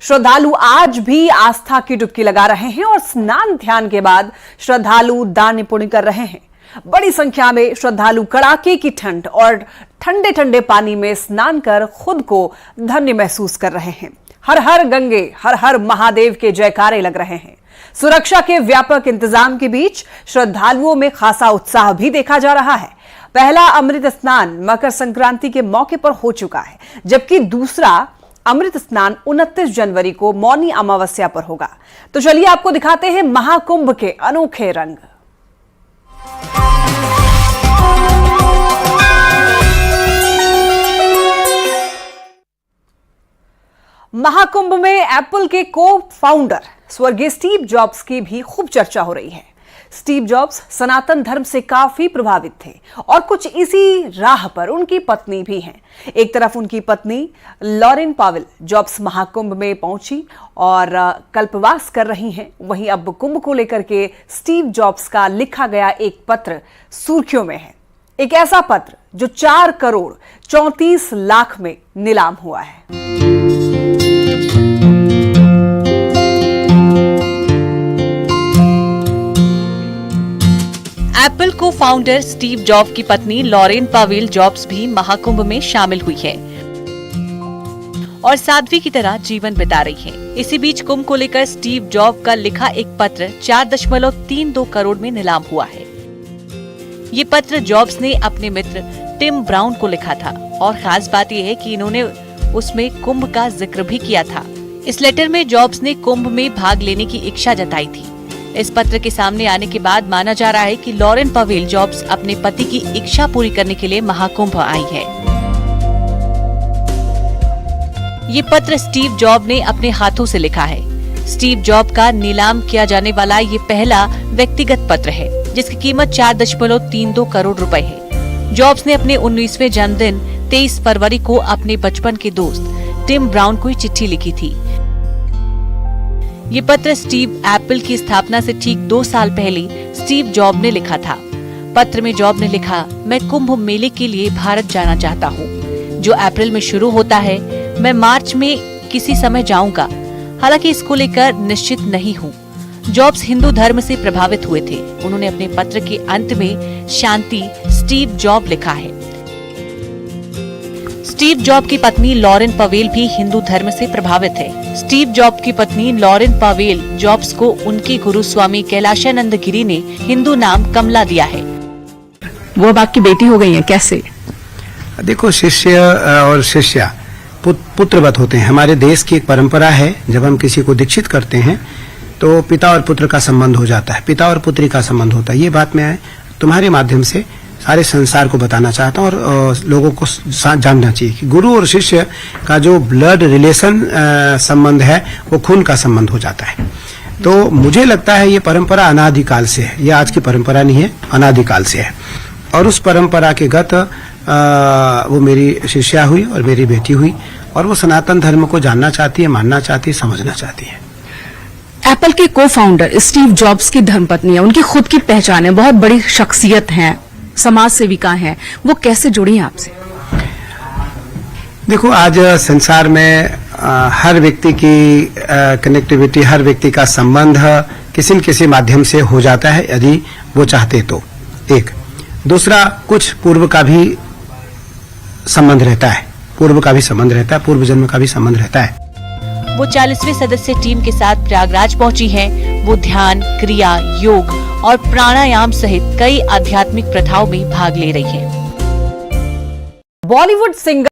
श्रद्धालु आज भी आस्था की डुबकी लगा रहे हैं और स्नान ध्यान के बाद श्रद्धालु दान पुण्य कर रहे हैं। बड़ी संख्या में श्रद्धालु कड़ाके की ठंड और ठंडे ठंडे पानी में स्नान कर खुद को धन्य महसूस कर रहे हैं। हर हर गंगे, हर हर महादेव के जयकारे लग रहे हैं। सुरक्षा के व्यापक इंतजाम के बीच श्रद्धालुओं में खासा उत्साह भी देखा जा रहा है। पहला अमृत स्नान मकर संक्रांति के मौके पर हो चुका है, जबकि दूसरा अमृत स्नान 29 जनवरी को मौनी अमावस्या पर होगा। तो चलिए आपको दिखाते हैं महाकुंभ के अनोखे रंग। महाकुंभ में एप्पल के को फाउंडर स्वर्गीय स्टीव जॉब्स की भी खूब चर्चा हो रही है। स्टीव जॉब्स सनातन धर्म से काफी प्रभावित थे और कुछ इसी राह पर उनकी पत्नी भी हैं। एक तरफ उनकी पत्नी लॉरेन पावेल जॉब्स महाकुंभ में पहुंची और कल्पवास कर रही हैं, वहीं अब कुंभ को लेकर के स्टीव जॉब्स का लिखा गया एक पत्र सुर्खियों में है। एक ऐसा पत्र जो 4 करोड़ 34 लाख में नीलाम हुआ है। एप्पल को फाउंडर स्टीव जॉब की पत्नी लॉरेन पावेल जॉब्स भी महाकुंभ में शामिल हुई है और साध्वी की तरह जीवन बिता रही है। इसी बीच कुंभ को लेकर स्टीव जॉब का लिखा एक पत्र 4.32 करोड़ में नीलाम हुआ है। ये पत्र जॉब्स ने अपने मित्र टिम ब्राउन को लिखा था और खास बात यह है कि इन्होंने उसमें कुंभ का जिक्र भी किया था। इस लेटर में जॉब्स ने कुंभ में भाग लेने की इच्छा जताई थी। इस पत्र के सामने आने के बाद माना जा रहा है कि लॉरेन पावेल जॉब्स अपने पति की इच्छा पूरी करने के लिए महाकुंभ आई है। ये पत्र स्टीव जॉब ने अपने हाथों से लिखा है। स्टीव जॉब का नीलाम किया जाने वाला ये पहला व्यक्तिगत पत्र है, जिसकी कीमत 4.32 करोड़ रुपए है। जॉब्स ने अपने 19वें जन्मदिन 23 फरवरी को अपने बचपन के दोस्त टिम ब्राउन को चिट्ठी लिखी थी। ये पत्र स्टीव एप्पल की स्थापना से ठीक 2 साल पहले स्टीव जॉब ने लिखा था। पत्र में जॉब ने लिखा, मैं कुंभ मेले के लिए भारत जाना चाहता हूँ, जो अप्रैल में शुरू होता है। मैं मार्च में किसी समय जाऊंगा, हालांकि इसको लेकर निश्चित नहीं हूँ। जॉब्स हिंदू धर्म से प्रभावित हुए थे। उन्होंने अपने पत्र के अंत में शांति स्टीव जॉब लिखा है। स्टीव जॉब की पत्नी लॉरेन पावेल भी हिंदू धर्म से प्रभावित है। स्टीव जॉब की पत्नी लॉरेन पावेल जॉब्स को उनके गुरु स्वामी कैलाशानंद गिरी ने हिंदू नाम कमला दिया है। वो अब आपकी बेटी हो गई है, कैसे? देखो, शिष्य और शिष्या पुत्रवत होते हैं। हमारे देश की एक परंपरा है, जब हम किसी को दीक्षित करते हैं तो पिता और पुत्र का संबंध हो जाता है, पिता और पुत्री का संबंध होता है। ये बात मैं तुम्हारे माध्यम से सारे संसार को बताना चाहता हूँ और लोगों को जानना चाहिए कि गुरु और शिष्य का जो ब्लड रिलेशन संबंध है वो खून का संबंध हो जाता है। तो मुझे लगता है ये परंपरा अनादिकाल से है, ये आज की परंपरा नहीं है, अनादिकाल से है। और उस परंपरा के गत वो मेरी शिष्या हुई और मेरी बेटी हुई और वो सनातन धर्म को जानना चाहती है, मानना चाहती है, समझना चाहती है। एप्पल के को फाउंडर स्टीव जॉब्स की धर्मपत्नी है, उनकी खुद की पहचान है, बहुत बड़ी शख्सियत है, समाज सेविका है, वो कैसे जुड़ी हैं आपसे? देखो, आज संसार में हर व्यक्ति की कनेक्टिविटी, हर व्यक्ति का संबंध किसी न किसी माध्यम से हो जाता है, यदि वो चाहते तो। एक दूसरा, कुछ पूर्व का भी संबंध रहता है, पूर्व का भी संबंध रहता है, पूर्व जन्म का भी संबंध रहता है। वो 40वें सदस्य टीम के साथ प्रयागराज पहुंची हैं। वो ध्यान, क्रिया, योग और प्राणायाम सहित कई आध्यात्मिक प्रथाओं में भाग ले रही हैं। बॉलीवुड सिंगर